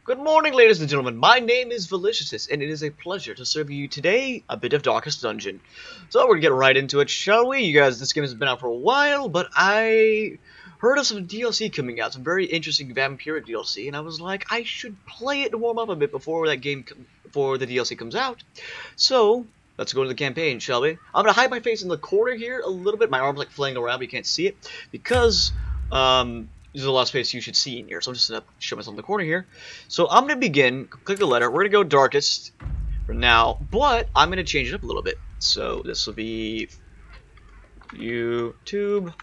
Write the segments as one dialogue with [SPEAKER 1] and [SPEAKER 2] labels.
[SPEAKER 1] Good morning, ladies and gentlemen. My name is Velicious, and it is a pleasure to serve you today a bit of Darkest Dungeon. So we're gonna get right into it, shall we? You guys, this game has been out for a while, but I heard of some DLC coming out, some very interesting vampire DLC, and I was like, I should play it to warm up a bit before before the DLC comes out. So let's go to the campaign, shall we? I'm gonna hide my face in the corner here a little bit. My arm's like flaying around, but you can't see it because there's a lot of space you should see in here, so I'm just going to show myself in the corner here. So I'm going to begin, click the letter, we're going to go darkest for now, but I'm going to change it up a little bit. So this will be YouTube,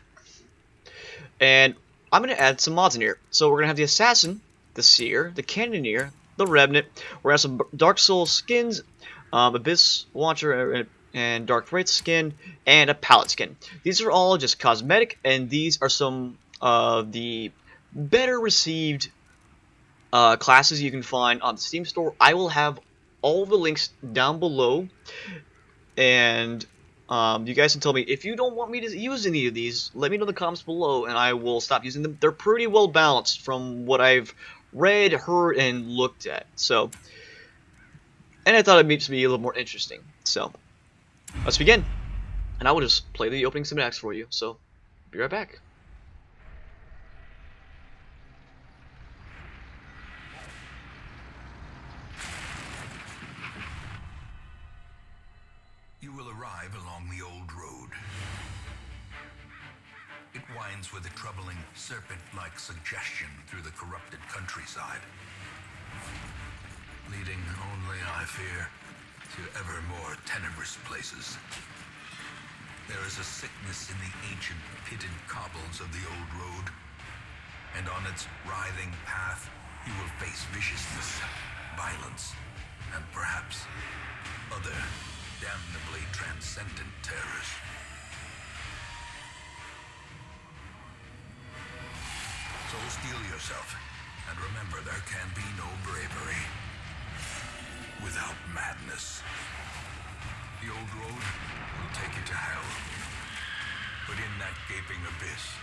[SPEAKER 1] and I'm going to add some mods in here. So we're going to have the Assassin, the Seer, the Cannoneer, the Revenant, we're going to have some Dark Soul skins, Abyss Watcher, and Dark Wraith skin, and a Palette skin. These are all just cosmetic, and these are some of the better received classes you can find on the Steam store. I will have all the links down below, and you guys can tell me if you don't want me to use any of these. Let me know in the comments below, and I will stop using them. They're pretty well balanced from what I've read, heard, and looked at. So, and I thought it'd be a little more interesting. So, let's begin, and I will just play the opening cinematics for you. So, be right back.
[SPEAKER 2] You will arrive along the old road. It winds with a troubling serpent-like suggestion through the corrupted countryside, leading only, I fear, to ever more tenebrous places. There is a sickness in the ancient pitted cobbles of the old road, and on its writhing path you will face viciousness, violence, and perhaps other damnably transcendent terrors. So steel yourself, and remember there can be no bravery without madness. The old road will take you to hell, but in that gaping abyss,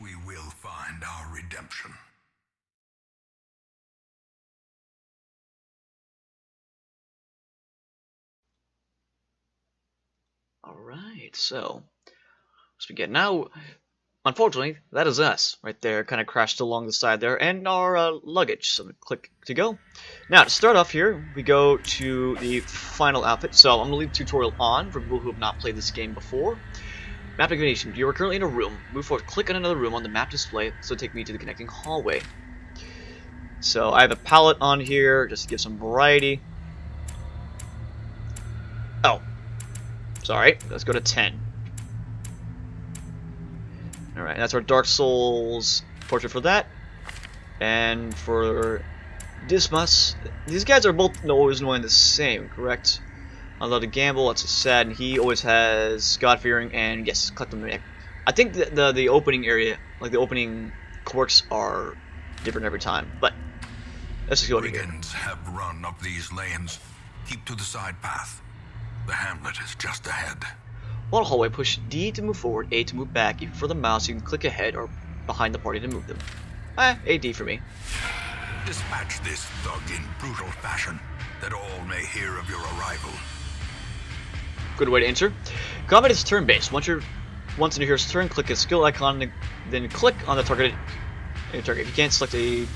[SPEAKER 2] we will find our redemption.
[SPEAKER 1] Alright, so let's begin. Now, unfortunately, that is us right there, kind of crashed along the side there, and our luggage. So click to go. Now, to start off here, we go to the final outfit. So I'm going to leave the tutorial on for people who have not played this game before. Map navigation. You are currently in a room. Move forward, click on another room on the map display, so take me to the connecting hallway. So I have a palette on here, just to give some variety. Oh. Sorry, let's go to 10. Alright, that's our Dark Souls portrait for that. And for Dismas, these guys are both always knowing the same, correct? I love to gamble, that's sad, and he always has God-fearing and, yes, kleptomaniac. I think the opening area, like the opening quirks, are different every time, but let's just go over here.
[SPEAKER 2] Brigands have run up these lanes. Keep to the side path. The hamlet is just ahead.
[SPEAKER 1] While hallway, push D to move forward, A to move back. Even for the mouse, you can click ahead or behind the party to move them. AD for me.
[SPEAKER 2] Dispatch this thug in brutal fashion, that all may hear of your arrival.
[SPEAKER 1] Good way to enter. Combat is turn-based. Once in your hero's turn, click a skill icon, then click on the target. If you can't select a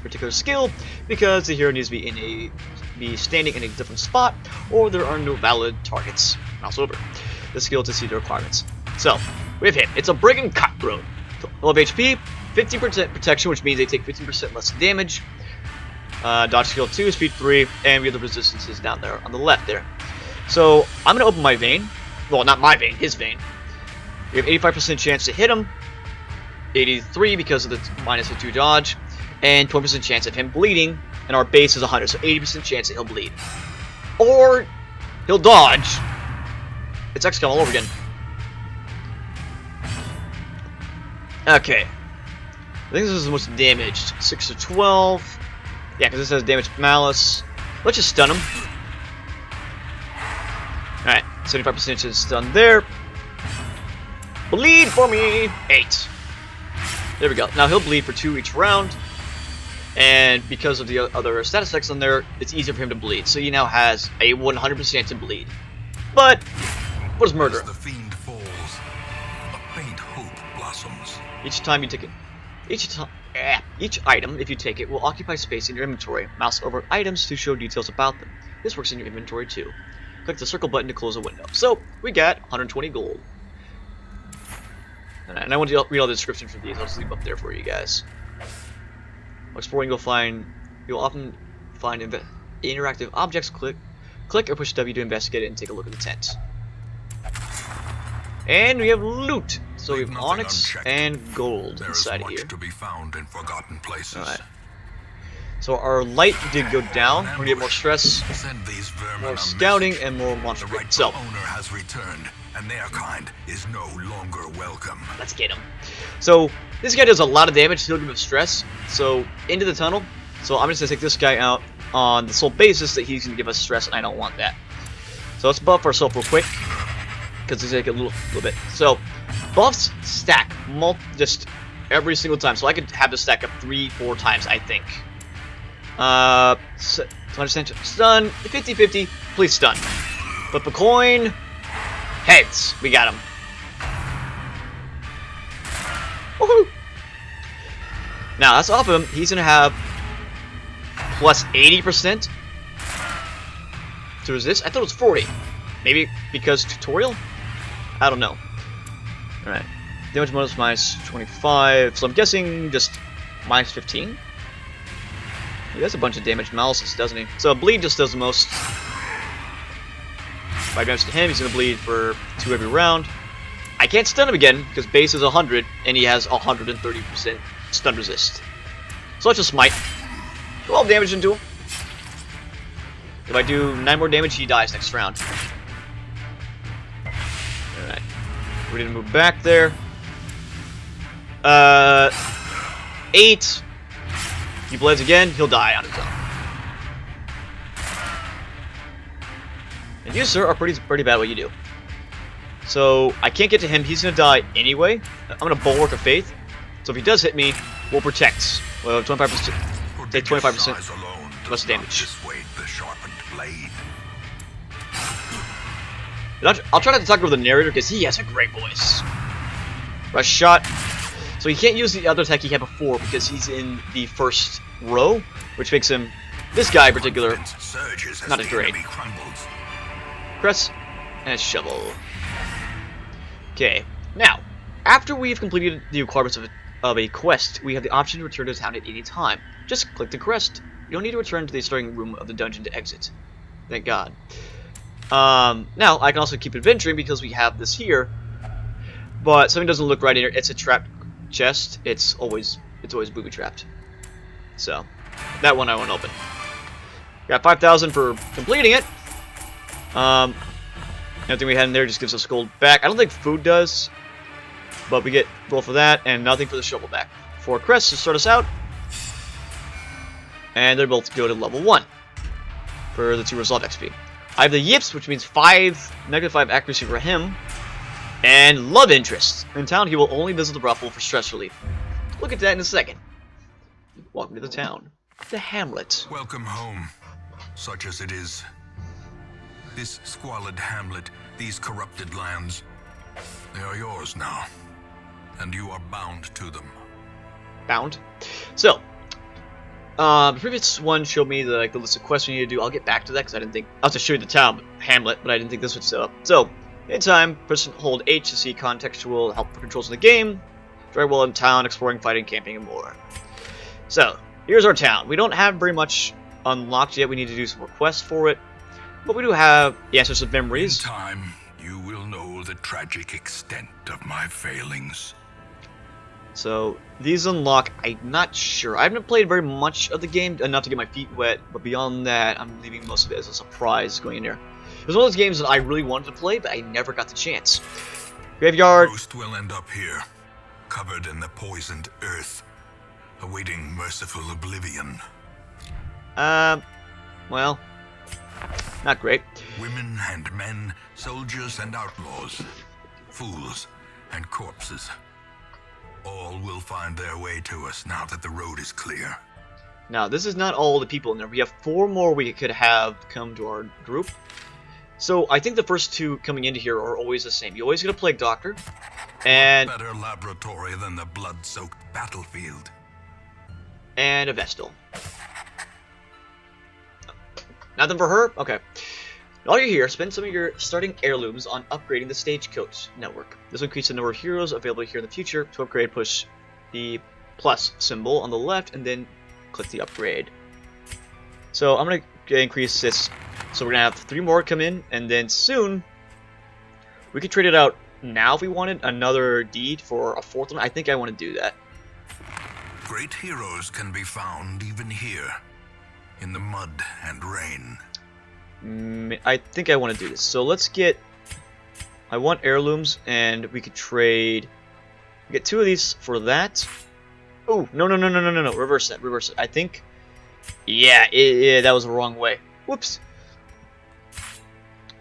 [SPEAKER 1] particular skill because the hero needs to be standing in a different spot, or there are no valid targets. Mouse over the skill to see the requirements. So we have him. It's a brigand cutthroat. 12 HP, 50% protection, which means they take 15% less damage. Dodge skill 2, speed 3, and we have the resistances down there on the left there. So I'm gonna open my vein. Well, not my vein, his vein. We have 85% chance to hit him. 83 because of the minus 2 dodge, and 20% chance of him bleeding, and our base is 100, so 80% chance that he'll bleed. Or he'll dodge. It's XCOM all over again. Okay. I think this is the most damaged. 6 to 12. Yeah, because this has damage malice. Let's just stun him. Alright, 75% chance to stun there. Bleed for me! 8. There we go. Now he'll bleed for 2 each round. And because of the other status effects on there, it's easier for him to bleed. So he now has a 100% to bleed. But what is murder?
[SPEAKER 2] As the fiend falls, a faint hope blossoms.
[SPEAKER 1] Each time you take it, each item, if you take it, will occupy space in your inventory. Mouse over items to show details about them. This works in your inventory too. Click the circle button to close a window. So we got 120 gold. And I want to read all the description for these. I'll just leave them up there for you guys. While exploring, you'll often find interactive objects. Click or push W to investigate it and take a look at the tent. And we have loot. So we have onyx and gold inside here.
[SPEAKER 2] To be found in forgotten places.
[SPEAKER 1] Alright. So our light did go down. We're gonna get more stress, more scouting, and more monster. So
[SPEAKER 2] owner has returned, and their kind is no longer welcome.
[SPEAKER 1] Let's get him. So this guy does a lot of damage. He'll give us stress. So into the tunnel. So I'm just gonna take this guy out on the sole basis that he's gonna give us stress, and I don't want that. So let's buff ourselves real quick because it's like a little bit. So buffs stack just every single time. So I could have this stack up 3-4 times, I think. 20% stun, 50-50, please stun. Flip a coin, heads, we got him. Woohoo! Now that's off of him. He's gonna have plus 80% to resist. I thought it was 40. Maybe because tutorial? I don't know. Alright. Damage bonus minus 25. So I'm guessing just minus 15. He has a bunch of damage analysis, doesn't he? So bleed just does the most. 5 damage to him, he's gonna bleed for 2 every round. I can't stun him again because base is 100 and he has 130% stun resist. So let's just smite. 12 damage into him. If I do 9 more damage, he dies next round. Alright. We're gonna move back there. 8. He bleds again, he'll die on his own. And you, sir, are pretty bad at what you do. So I can't get to him, he's gonna die anyway. I'm gonna Bulwark of Faith. So if he does hit me, we'll protect. Well, 25%. Take 25% less damage. I'll try not to talk over the narrator because he has a great voice. Rush shot. So he can't use the other attack he had before because he's in the first row, which makes him, this guy in particular, not as great. Press and shovel. Okay, now, after we've completed the requirements of a quest, we have the option to return to town at any time. Just click the quest. You don't need to return to the starting room of the dungeon to exit. Thank God. Now, I can also keep adventuring because we have this here, but something doesn't look right in here. It's a trapped chest. It's always booby trapped. So that one I won't open. Got 5,000 for completing it. Everything we had in there just gives us gold back. I don't think food does, but we get roll for that and nothing for the shovel back. 4 crests to start us out, and they're both go to level 1 for the 2 resolve XP. I have the yips, which means -5 accuracy for him. And love interest. In town, he will only visit the brothel for stress relief. Look at that in a second. Welcome to the town. The hamlet.
[SPEAKER 2] Welcome home, such as it is. This squalid hamlet, these corrupted lands, they are yours now. And you are bound to them.
[SPEAKER 1] Bound? So, the previous one showed me the list of quests we need to do. I'll get back to that because I didn't think... I was to show you the town, hamlet, but I didn't think this would set up. So, in time, press and hold H to see contextual help for controls in the game. Very well in town, exploring, fighting, camping, and more. So, here's our town. We don't have very much unlocked yet. We need to do some more quests for it. But we do have the Answers of Memories.
[SPEAKER 2] In time, you will know the tragic extent of my failings.
[SPEAKER 1] So, these unlock, I'm not sure. I haven't played very much of the game, enough to get my feet wet. But beyond that, I'm leaving most of it as a surprise going in there. It was one of those games that I really wanted to play, but I never got the chance. Graveyard.
[SPEAKER 2] Most will end up here, covered in the poisoned earth, awaiting merciful oblivion.
[SPEAKER 1] Well, not great.
[SPEAKER 2] Women and men, soldiers and outlaws, fools and corpses. All will find their way to us now that the road is clear.
[SPEAKER 1] Now, this is not all the people in there. We have 4 more we could have come to our group. So, I think the first 2 coming into here are always the same. You always get a plague doctor, and...
[SPEAKER 2] What better laboratory than the blood-soaked battlefield?
[SPEAKER 1] And a Vestal. Nothing for her? Okay. While you're here, spend some of your starting heirlooms on upgrading the stagecoach network. This will increase the number of heroes available here in the future. To upgrade, push the plus symbol on the left, and then click the upgrade. So I'm going to increase this. So we're going to have 3 more come in, and then soon we could trade it out now if we wanted another deed for a 4th one. I think I want to do that.
[SPEAKER 2] Great heroes can be found even here, in the mud and rain.
[SPEAKER 1] I think I want to do this. So let's get... I want heirlooms, and we could trade... Get 2 of these for that. Oh, no. Reverse it. I think... Yeah, that was the wrong way. Whoops.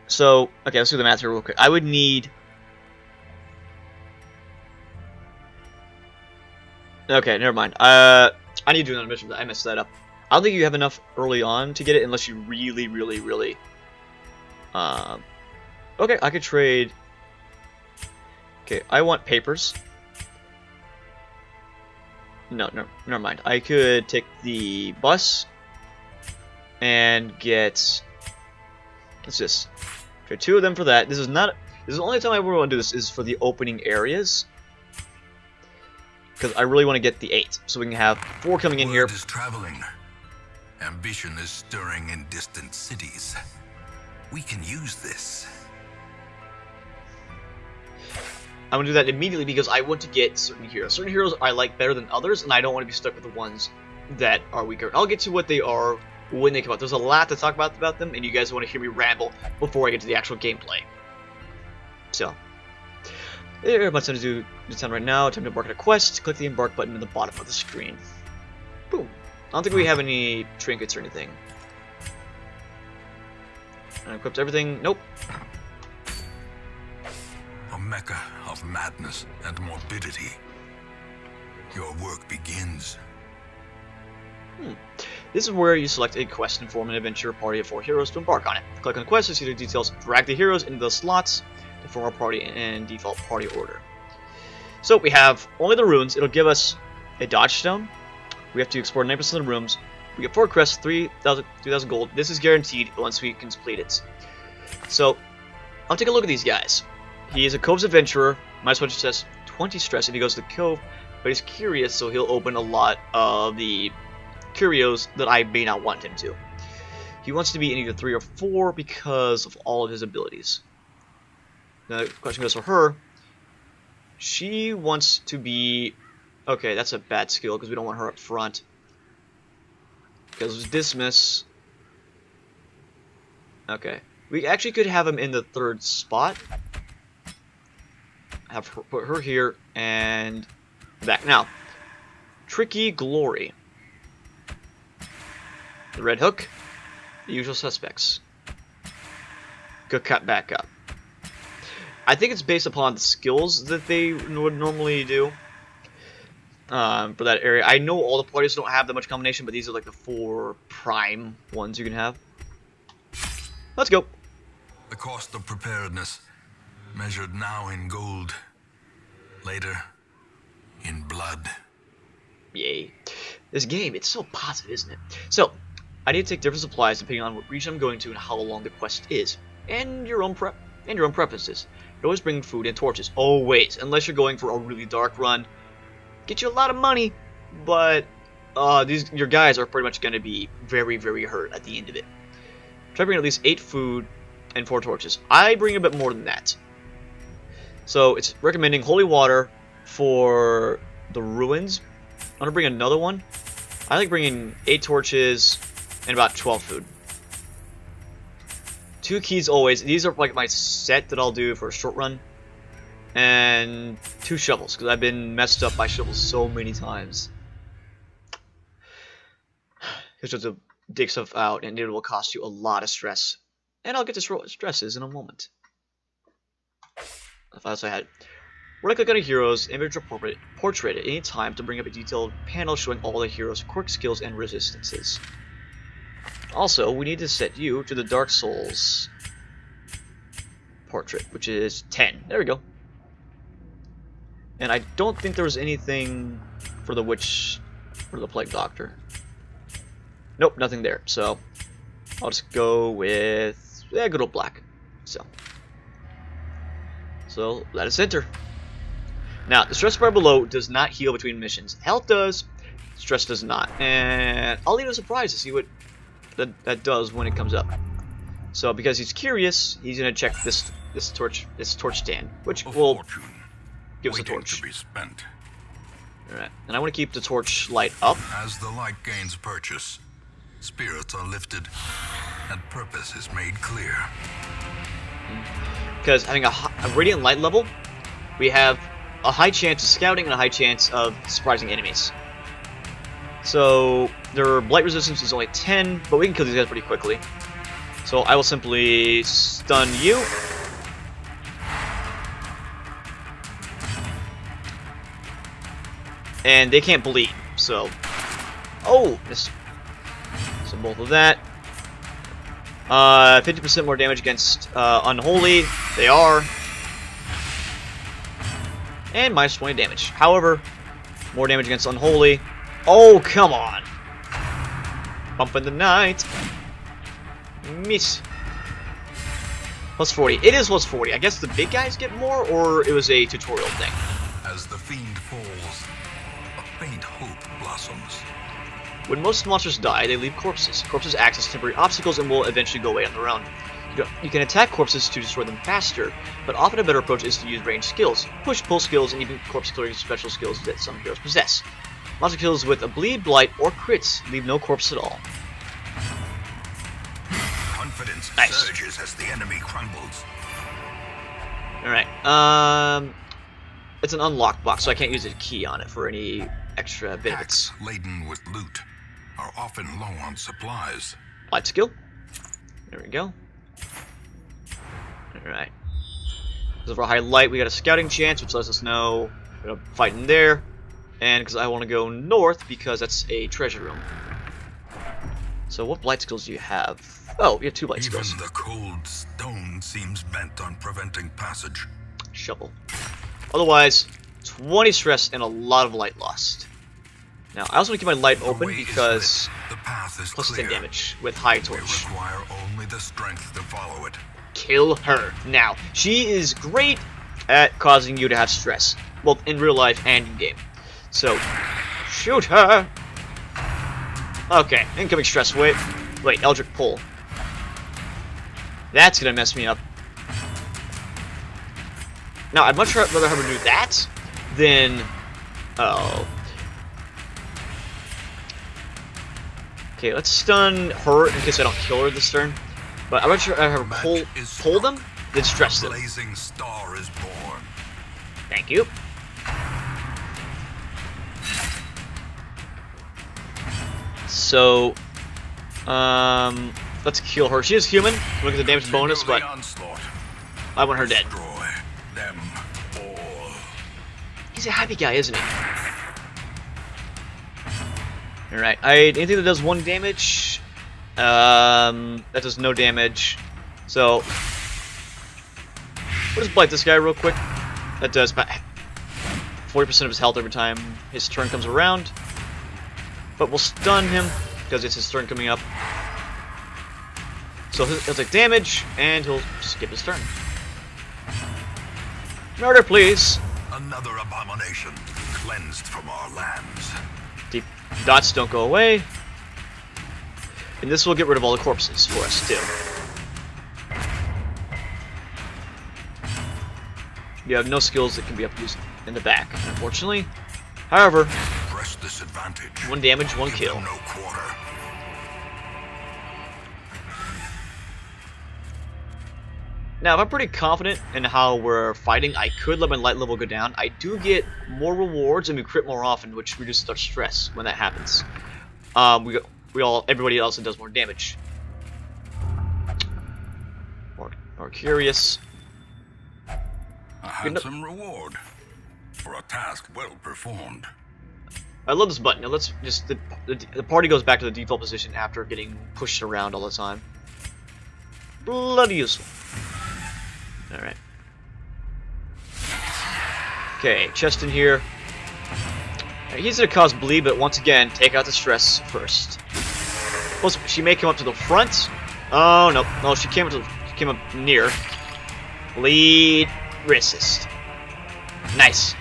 [SPEAKER 1] So, okay, let's do the math here real quick. I would need... Okay, never mind. I need to do another mission. I messed that up. I don't think you have enough early on to get it unless you really... Okay, I could trade... Okay, I want papers. No, never mind. I could take the bus and get... What's this? Trade 2 of them for that. This is not... This is the only time I ever want to do this is for the opening areas. Because I really want to get the 8. So we can have 4 coming in here.
[SPEAKER 2] Word is traveling. Ambition is stirring in distant cities. We can use this.
[SPEAKER 1] I'm going to do that immediately because I want to get certain heroes. Certain heroes I like better than others, and I don't want to be stuck with the ones that are weaker. I'll get to what they are when they come out. There's a lot to talk about them, and you guys want to hear me ramble before I get to the actual gameplay. So, there's much time to do this time right now. Time to embark on a quest. Click the embark button at the bottom of the screen. Boom. I don't think we have any trinkets or anything. I equipped everything. Nope.
[SPEAKER 2] A mecca of madness and morbidity. Your work begins.
[SPEAKER 1] This is where you select a quest and form an adventure party of 4 heroes to embark on it. Click on the quest to see the details. Drag the heroes into the slots to form a party in default party order. So we have only the runes. It'll give us a dodge stone. We have to explore 9% of the rooms. We get 4 crests, 3,000 gold. This is guaranteed once we complete it. So I'll take a look at these guys. He is a Cove's adventurer. Minus 1 success, 20 stress if he goes to the Cove, but he's curious, so he'll open a lot of the curios that I may not want him to. He wants to be in either 3 or 4 because of all of his abilities. Now the question goes for her. She wants to be... Okay, that's a bad skill because we don't want her up front. Because dismiss... Okay. We actually could have him in the 3rd spot. Have her, put her here and back. Now, Tricky Glory. The Red Hook. The usual suspects. Go cut back up. I think it's based upon the skills that they would normally do for that area. I know all the parties don't have that much combination, but these are like the 4 prime ones you can have. Let's go.
[SPEAKER 2] The cost of preparedness, measured now in gold, later in blood.
[SPEAKER 1] Yay. This game, it's so positive, isn't it? So, I need to take different supplies depending on what region I'm going to and how long the quest is. And your own preferences. You always bring food and torches. Always. Unless you're going for a really dark run. Get you a lot of money, but your guys are pretty much going to be very, very hurt at the end of it. Try to bring at least 8 food and 4 torches. I bring a bit more than that. So it's recommending holy water for the ruins. I'm going to bring another one. I like bringing 8 torches and about 12 food. 2 keys always. These are like my set that I'll do for a short run. And 2 shovels, because I've been messed up by shovels so many times. Because you have to dig stuff out, and it will cost you a lot of stress. And I'll get to stresses in a moment. If I also had Right-click on a hero's image or portrait at any time to bring up a detailed panel showing all the hero's quirk, skills, and resistances. Also, we need to set you to the Dark Souls portrait, which is 10. There we go. And I don't think there was anything for the Witch or the Plague Doctor. Nope, nothing there. So I'll just go with good old black. So let us enter. Now, the stress bar below does not heal between missions. Health does, stress does not. And I'll leave it a surprise to see what that does when it comes up. So because he's curious, he's gonna check this torch stand, which will give us a torch.
[SPEAKER 2] To be spent.
[SPEAKER 1] Alright, and I want to keep the torch light up.
[SPEAKER 2] As the light gains purchase, spirits are lifted, and purpose is made clear.
[SPEAKER 1] Because having a radiant light level, we have a high chance of scouting and a high chance of surprising enemies. So their blight resistance is only 10, but we can kill these guys pretty quickly. So I will simply stun you. And they can't bleed, so... Oh! Missed. So both of that. 50% more damage against Unholy. They are. And minus 20 damage. However, more damage against Unholy. Oh, come on! Bump in the night. Miss. Plus 40. It is plus 40. I guess the big guys get more, or it was a tutorial thing.
[SPEAKER 2] As the fiend falls, a faint hope blossoms.
[SPEAKER 1] When most monsters die, they leave corpses. Corpses act as temporary obstacles and will eventually go away on their own. You can attack corpses to destroy them faster, but often a better approach is to use ranged skills, push-pull skills, and even corpse-killing special skills that some heroes possess. Monster kills with a bleed, blight, or crits leave no corpse at all.
[SPEAKER 2] Confidence surges as the enemy crumbles.
[SPEAKER 1] Alright, it's an unlocked box, so I can't use a key on it for any extra benefits.
[SPEAKER 2] Packs laden with loot are often low on supplies.
[SPEAKER 1] Light skill. There we go. Alright. Because of our high light, we got a scouting chance, which lets us know we're gonna fight in there. And because I want to go north, because that's a treasure room. So what blight skills do you have? Oh, you have 2 blight skills.
[SPEAKER 2] Even the cold stone seems bent on preventing passage.
[SPEAKER 1] Shovel. Otherwise, 20 stress and a lot of light lost. Now, I also want to keep my light open because
[SPEAKER 2] the path is
[SPEAKER 1] plus
[SPEAKER 2] clear.
[SPEAKER 1] 10 damage with high torch.
[SPEAKER 2] We require only the strength to follow it.
[SPEAKER 1] Kill her. Now, she is great at causing you to have stress, both in real life and in game. So, shoot her. Okay, incoming stress. Wait, Eldritch Pull. That's gonna mess me up. Now, I'd much rather have her do that than... Oh. Okay, let's stun her in case I don't kill her this turn. But I'd much rather have her pull them than stress them.
[SPEAKER 2] Blazing star is born.
[SPEAKER 1] Thank you. So, let's kill her. She is human. Look at the damage bonus, but I want her dead.
[SPEAKER 2] Them all.
[SPEAKER 1] He's a happy guy, isn't he? Alright, anything that does 1 damage, that does no damage. So, we'll just blight this guy real quick. That does about 40% of his health every time his turn comes around. But we'll stun him, because it's his turn coming up. So he'll take damage, and he'll skip his turn. Murder, please!
[SPEAKER 2] Another abomination cleansed from our lands.
[SPEAKER 1] Deep dots don't go away. And this will get rid of all the corpses for us, too. You have no skills that can be used in the back, unfortunately. However,
[SPEAKER 2] press this advantage.
[SPEAKER 1] 1 damage, 1 kill.
[SPEAKER 2] No quarter.
[SPEAKER 1] Now, if I'm pretty confident in how we're fighting, I could let my light level go down. I do get more rewards and we crit more often, which reduces our stress when that happens. Everybody else does more damage. More curious.
[SPEAKER 2] A handsome reward. for a task well performed.
[SPEAKER 1] I love this button. Now let's just the party goes back to the default position after getting pushed around all the time. Bloody useful. All right. Okay, chest in here. He's gonna cause bleed, but once again, take out the stress first. Well, she may come up to the front. Oh no, no, she came up near. Bleed, resist. Nice.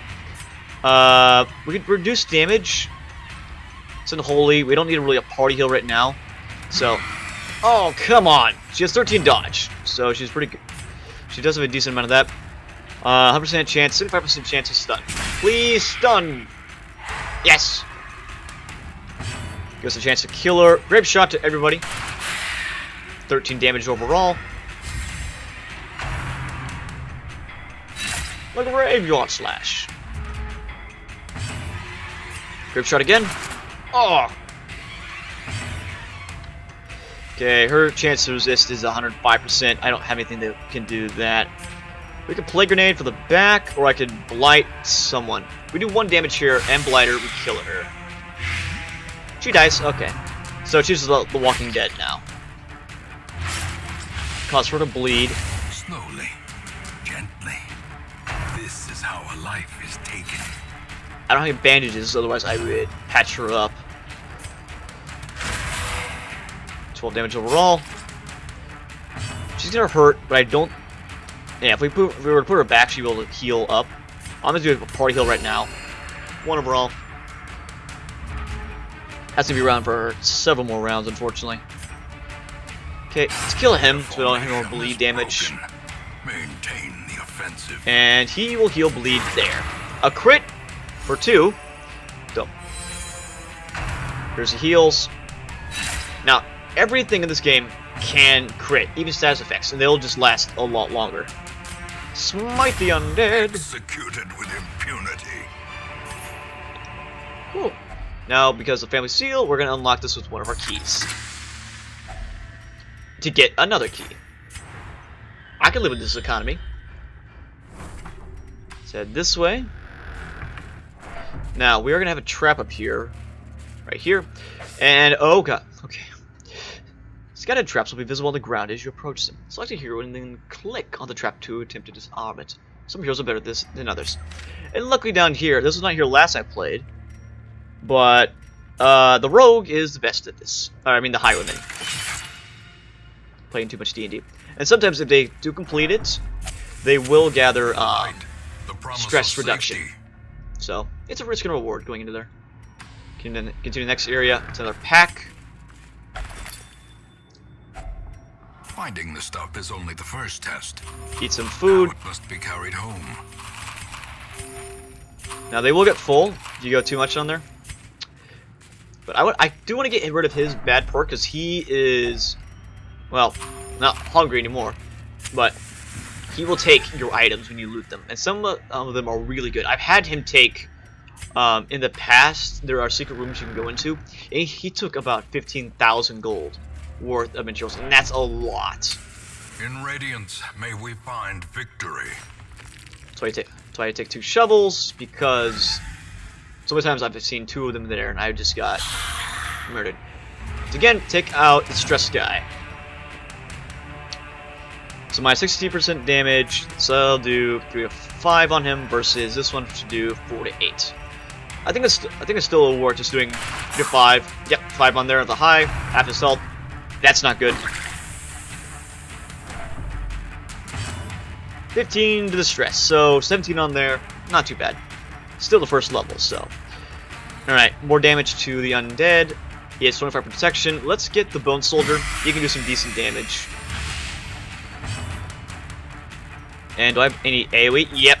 [SPEAKER 1] We could reduce damage. It's unholy. We don't need really a party heal right now. So, oh come on. She has 13 dodge, so she's pretty good. She does have a decent amount of that. 100% chance, 75% chance to stun. Please stun. Yes. Gives us a chance to kill her. Grape shot to everybody. 13 damage overall. Like a graveyard slash. Grape shot again. Oh. Okay, her chance to resist is 105%. I don't have anything that can do that. We could play grenade for the back, or I could blight someone. We do 1 damage here and blight her. We kill her. She dies. Okay, so she's the Walking Dead now. Cause her to bleed.
[SPEAKER 2] Slowly, gently. This is how a life is taken.
[SPEAKER 1] I don't have any bandages, otherwise I would patch her up. 12 damage overall. She's gonna hurt, but I don't. Yeah, if we were to put her back, she'd be able to heal up. I'm gonna do a party heal right now. 1 overall. Has to be around for several more rounds, unfortunately. Okay, let's kill him so we don't have more bleed damage.
[SPEAKER 2] Maintain the offensive.
[SPEAKER 1] And he will heal bleed there. A crit for 2. Dope. Here's the heals. Now, everything in this game can crit, even status effects, and they'll just last a lot longer. Smite the undead.
[SPEAKER 2] Executed with impunity.
[SPEAKER 1] Cool. Now, because of Family Seal, we're going to unlock this with one of our keys. To get another key. I can live with this economy. Let's head this way. Now, we are going to have a trap up here. Right here. And, oh god. Okay. Scattered traps will be visible on the ground as you approach them. Select a hero and then click on the trap to attempt to disarm it. Some heroes are better at this than others. And luckily down here, this was not here last I played, but the rogue is the best at this. I mean the highwayman. Playing too much D&D. And sometimes if they do complete it, they will gather stress reduction. So, it's a risk and reward going into there. Continue to the next area. It's another pack.
[SPEAKER 2] Finding the stuff is only the first test.
[SPEAKER 1] Eat some food.
[SPEAKER 2] Now it must be carried home.
[SPEAKER 1] Now they will get full if you go too much on there. But I do want to get rid of his bad perk because he is, well, not hungry anymore. But he will take your items when you loot them, and some of them are really good. I've had him take. In the past, there are secret rooms you can go into, and he took about 15,000 gold worth of materials, and that's a lot.
[SPEAKER 2] In Radiance, may we find victory.
[SPEAKER 1] That's why I take 2 shovels, because so many times I've seen 2 of them there, and I just got murdered. So again, take out the stress guy. So my 60% damage, so I'll do 3 to 5 on him versus this one should do 4 to 8. I think it's still a war just doing 3 to 5. Yep, 5 on there at the high, half assault. That's not good. 15 to the stress, so 17 on there, not too bad. Still the first level, so. Alright, more damage to the undead. He has 25 protection. Let's get the Bone Soldier. He can do some decent damage. And do I have any AoE? Yep.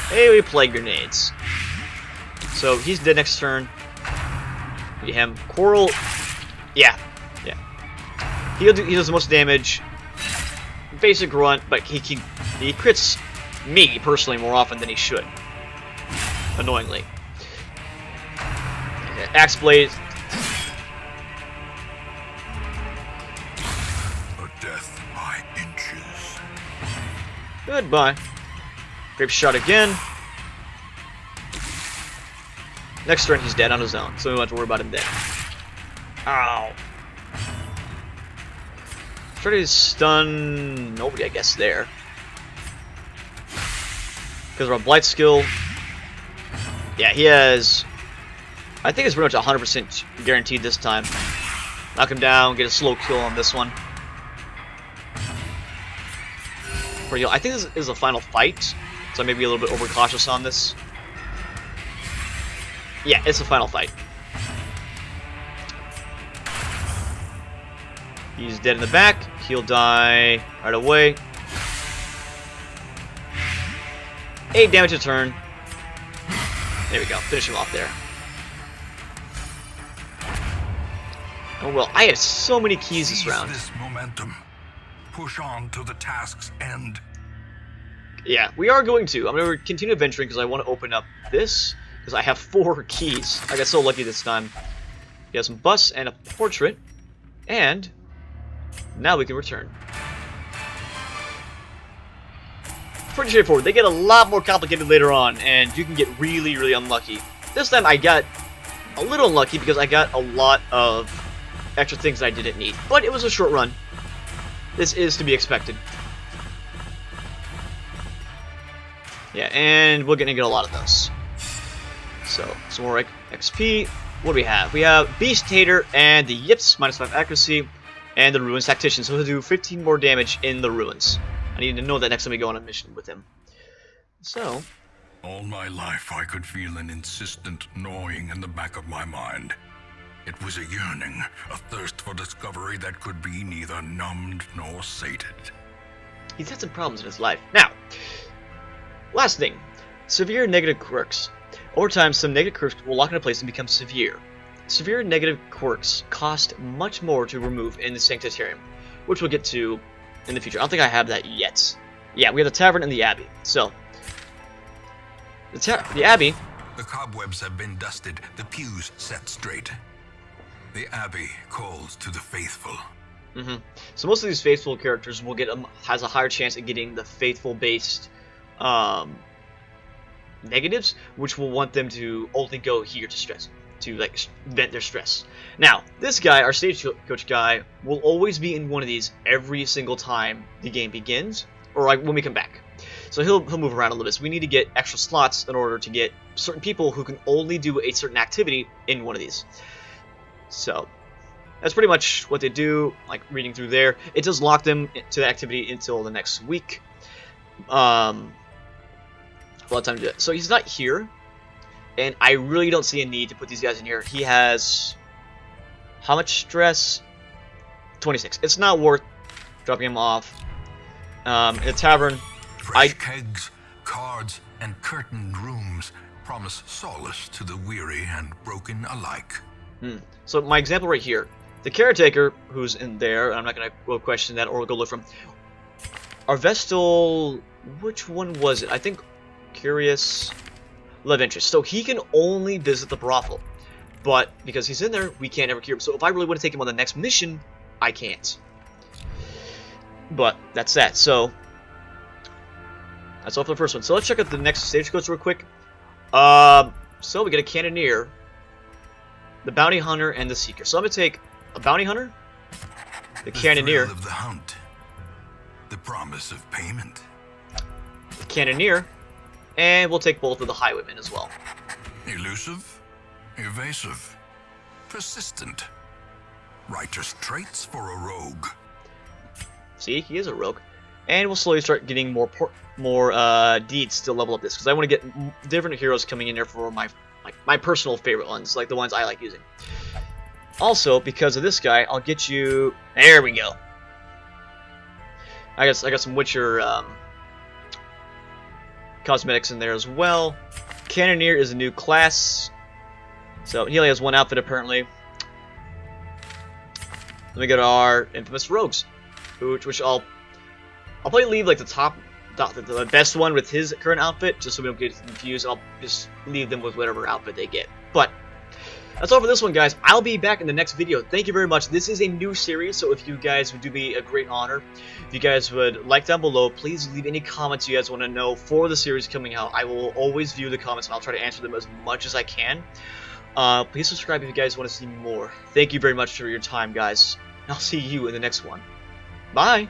[SPEAKER 1] AoE Plague Grenades. So he's dead next turn. Get him. Coral. Yeah. Yeah. He does the most damage. Basic grunt, but he crits me personally more often than he should. Annoyingly. Okay, Axe Blade.
[SPEAKER 2] A death by inches.
[SPEAKER 1] Goodbye. Grape shot again. Next turn, he's dead on his own, so we don't have to worry about him then. Ow. Try to stun nobody, I guess, there. Because of our Blight skill. Yeah, he has... I think it's pretty much 100% guaranteed this time. Knock him down, get a slow kill on this one. I think this is a final fight, so I may be a little bit overcautious on this. Yeah, it's a final fight. He's dead in the back. He'll die right away. 8 damage a turn. There we go. Finish him off there. Oh well, I have so many keys this round.
[SPEAKER 2] This momentum. Push on to the task's end.
[SPEAKER 1] Yeah, we are going to. I'm going to continue adventuring because I want to open up this. Because I have 4 keys. I got so lucky this time. He has some busts and a portrait. And now we can return. Pretty straightforward. They get a lot more complicated later on, and you can get really, really unlucky. This time I got a little unlucky because I got a lot of extra things I didn't need. But it was a short run. This is to be expected. Yeah, and we're going to get a lot of those. So, some more XP. What do we have? We have Beast Hater and the Yips, -5 accuracy, and the Ruins Tactician. So he'll do 15 more damage in the Ruins. I need to know that next time we go on a mission with him. So...
[SPEAKER 2] All my life I could feel an insistent gnawing in the back of my mind. It was a yearning, a thirst for discovery that could be neither numbed nor sated.
[SPEAKER 1] He's had some problems in his life. Now, last thing. Severe negative quirks. Over time, some negative quirks will lock into place and become severe. Severe negative quirks cost much more to remove in the Sanctitarium, which we'll get to in the future. I don't think I have that yet. Yeah, we have the Tavern and the Abbey. So, the Abbey...
[SPEAKER 2] The cobwebs have been dusted, the pews set straight. The Abbey calls to the faithful.
[SPEAKER 1] So most of these faithful characters will get has a higher chance at getting the faithful-based negatives, which will want them to only go here to stress, to like vent their stress. Now, this guy, our stagecoach guy, will always be in one of these every single time the game begins, or like when we come back. So he'll move around a little bit. So we need to get extra slots in order to get certain people who can only do a certain activity in one of these. So that's pretty much what they do. Like reading through there, it does lock them to the activity until the next week. A lot of time to do it. So he's not here, and I really don't see a need to put these guys in here. He has how much stress? 26. It's not worth dropping him off. In the tavern,
[SPEAKER 2] fresh kegs, cards, and curtained rooms promise solace to the weary and broken alike.
[SPEAKER 1] So my example right here, the caretaker who's in there, and I'm not going to go question that or go look from. Our Vestal, which one was it? I think Curious Love Interest. So he can only visit the brothel, but because he's in there, we can't ever cure him. So if I really want to take him on the next mission, I can't. But that's that. So that's all for the first one. So let's check out the next stagecoach real quick. So we get a Cannoneer, the Bounty Hunter, and the Seeker. So I'm gonna take a Bounty Hunter, the Cannoneer,
[SPEAKER 2] of the hunt, the promise of payment,
[SPEAKER 1] the Cannoneer, and we'll take both of the Highwaymen as well.
[SPEAKER 2] Elusive, evasive, persistent, righteous traits for a rogue.
[SPEAKER 1] See, he is a rogue, and we'll slowly start getting more deeds to level up this because I want to get different heroes coming in there for my personal favorite ones, like the ones I like using. Also, because of this guy, I'll get you. There we go. I got some Witcher cosmetics in there as well. Cannoneer is a new class, so he only has one outfit apparently. Then we got our infamous rogues, which I'll probably leave like the best one with his current outfit, just so we don't get confused. I'll just leave them with whatever outfit they get. But That's all for this one, guys. I'll be back in the next video. Thank you very much. This is a new series, so if you guys would do me a great honor, if you guys would like down below, please leave any comments you guys want to know for the series coming out. I will always view the comments, and I'll try to answer them as much as I can. Please subscribe if you guys want to see more. Thank you very much for your time, guys. I'll see you in the next one. Bye!